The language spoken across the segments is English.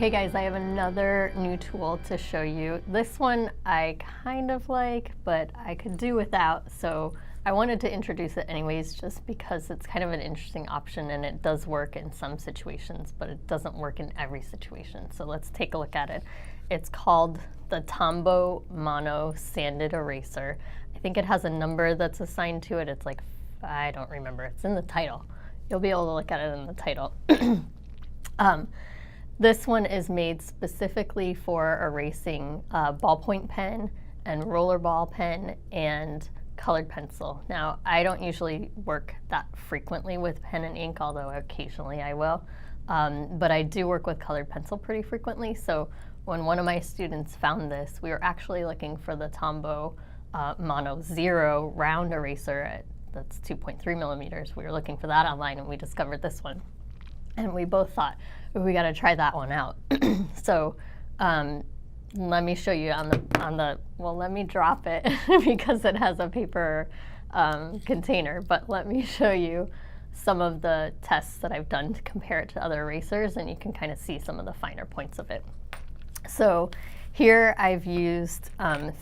Hey guys, I have another new tool to show you. This one I kind of like, but I could do without, so I wanted to introduce it anyways just because it's kind of an interesting option and it does work in some situations, but it doesn't work in every situation. So let's take a look at it. It's called the Tombow Mono Sanded Eraser. I think it has a number that's assigned to it. It's like, I don't remember, it's in the title. You'll be able to look at it in the title. This one is made specifically for erasing ballpoint pen and rollerball pen and colored pencil. Now, I don't usually work that frequently with pen and ink, although occasionally I will. But I do work with colored pencil pretty frequently. So when one of my students found this, we were actually looking for the Tombow Mono Zero round eraser that's 2.3 millimeters. We were looking for that online and we discovered this one. And we both thought, we got to try that one out. So let me show you on the, well, let me drop it because it has a paper container, but let me show you some of the tests that I've done to compare it to other erasers, and you can kind of see some of the finer points of it. So here I've used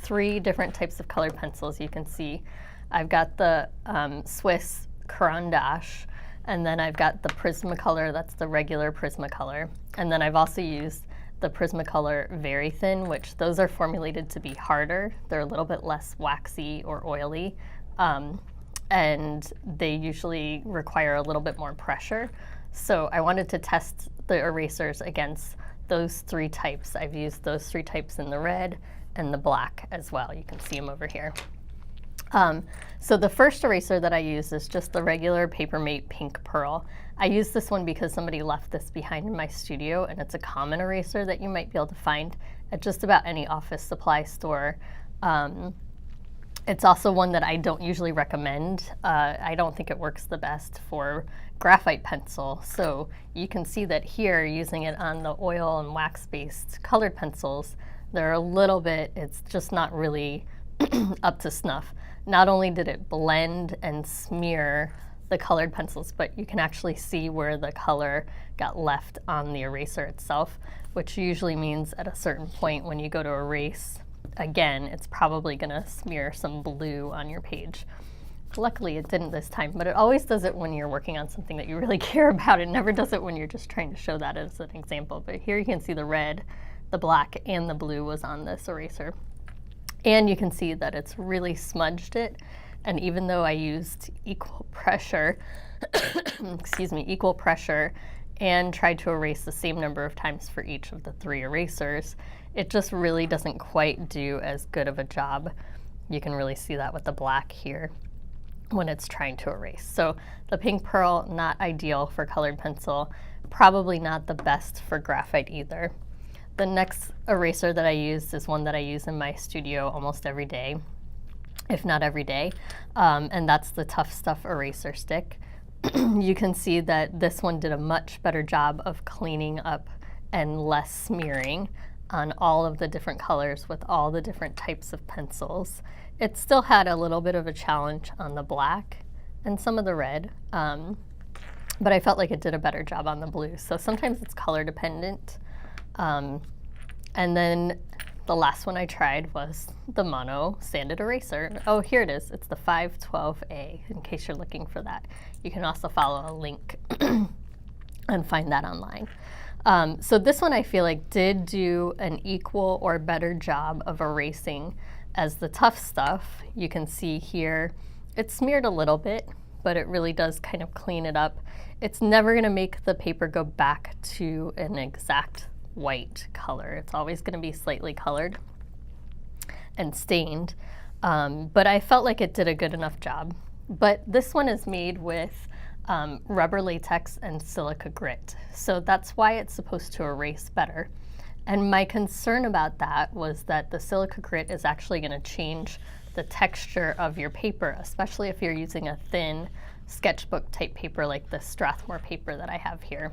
3 different types of colored pencils. You can see I've got the Swiss carand'ache, and then I've got the Prismacolor, that's the regular Prismacolor. And then I've also used the Prismacolor Very Thin, which those are formulated to be harder. They're a little bit less waxy or oily. And they usually require a little bit more pressure. So I wanted to test the erasers against those 3 types. I've used those 3 types in the red and the black as well. You can see them over here. So the first eraser that I use is just the regular Papermate Pink Pearl. I use this one because somebody left this behind in my studio, and it's a common eraser that you might be able to find at just about any office supply store. It's also one that I don't usually recommend. I don't think it works the best for graphite pencil. So you can see that here, using it on the oil and wax-based colored pencils, they're a little bit, it's just not really up to snuff. Not only did it blend and smear the colored pencils, but you can actually see where the color got left on the eraser itself, which usually means at a certain point when you go to erase again, it's probably gonna smear some blue on your page. Luckily it didn't this time, but it always does it when you're working on something that you really care about. It never does it when you're just trying to show that as an example. But here you can see the red, the black, and the blue was on this eraser. And you can see that it's really smudged it. And even though I used equal pressure, excuse me, equal pressure, and tried to erase the same number of times for each of the 3 erasers, it just really doesn't quite do as good of a job. You can really see that with the black here when it's trying to erase. So the Pink Pearl, not ideal for colored pencil, probably not the best for graphite either. The next eraser that I use is one that I use in my studio almost every day, if not every day, and that's the Tough Stuff eraser stick. You can see that this one did a much better job of cleaning up and less smearing on all of the different colors with all the different types of pencils. It still had a little bit of a challenge on the black and some of the red, but I felt like it did a better job on the blue. So sometimes it's color dependent. And then the last one I tried was the Mono Sanded Eraser. Oh, here it is. It's the 512A, in case you're looking for that. You can also follow a link and find that online. So this one I feel like did do an equal or better job of erasing as the Tough Stuff. You can see here, it's smeared a little bit, but it really does kind of clean it up. It's never going to make the paper go back to an exact white color. It's always going to be slightly colored and stained, but I felt like it did a good enough job. But this one is made with rubber latex and silica grit, so that's why it's supposed to erase better. And my concern about that was that the silica grit is actually going to change the texture of your paper, especially if you're using a thin sketchbook type paper like the Strathmore paper that I have here.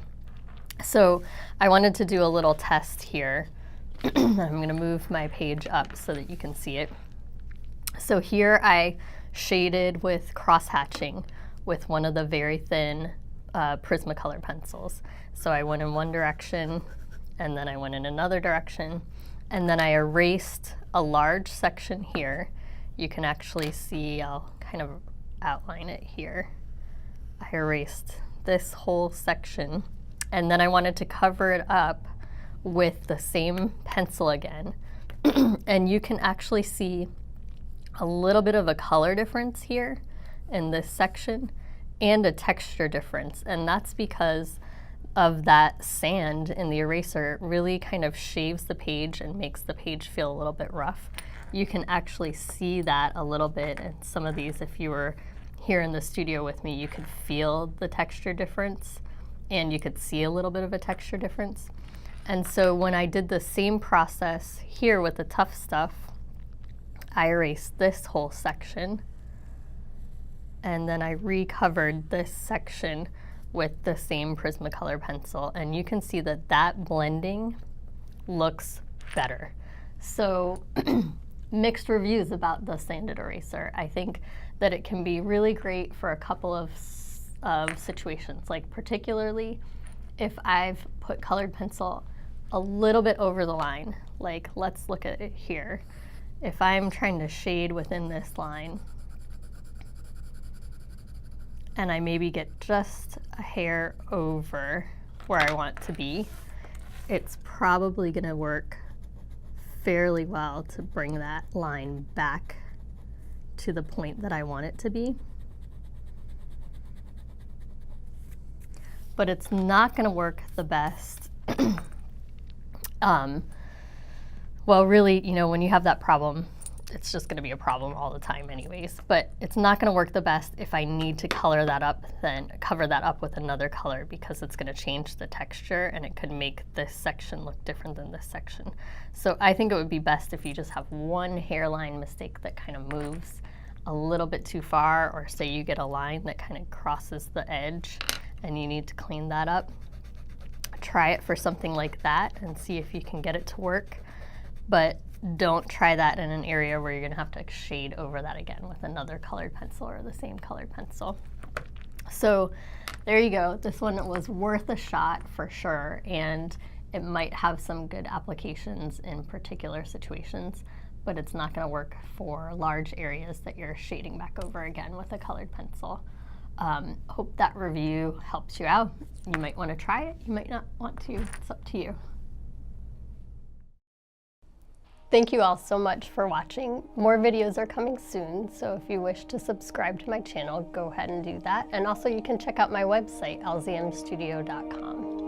So I wanted to do a little test here. I'm going to move my page up so that you can see it. So here I shaded with cross-hatching with one of the very thin Prismacolor pencils. So I went in one direction and then I went in another direction, and then I erased a large section here. You can actually see, I'll kind of outline it here. I erased this whole section, and then I wanted to cover it up with the same pencil again. And you can actually see a little bit of a color difference here in this section and a texture difference, and that's because of that sand in the eraser really kind of shaves the page and makes the page feel a little bit rough. You can actually see that a little bit in some of these. If you were here in the studio with me, you could feel the texture difference and you could see a little bit of a texture difference. And so when I did the same process here with the tough stuff, I erased this whole section, and then I recovered this section with the same Prismacolor pencil, and you can see that that blending looks better. So mixed reviews about the sanded eraser. I think that it can be really great for a couple of situations, like particularly if I've put colored pencil a little bit over the line. Like, let's look at it here. If I'm trying to shade within this line, and I maybe get just a hair over where I want to be, it's probably gonna work fairly well to bring that line back to the point that I want it to be. But it's not gonna work the best. Well, really, you know, when you have that problem, it's just going to be a problem all the time anyways. But it's not going to work the best if I need to color that up, then cover that up with another color, because it's going to change the texture and it could make this section look different than this section. So I think it would be best if you just have one hairline mistake that kind of moves a little bit too far, or say you get a line that kind of crosses the edge and you need to clean that up. Try it for something like that and see if you can get it to work. But don't try that in an area where you're going to have to shade over that again with another colored pencil or the same colored pencil. So there you go. This one was worth a shot for sure, and it might have some good applications in particular situations, but it's not going to work for large areas that you're shading back over again with a colored pencil. Hope that review helps you out. You might want to try it, you might not want to, it's up to you. Thank you all so much for watching. More videos are coming soon, so if you wish to subscribe to my channel, go ahead and do that. And also you can check out my website, lzmstudio.com.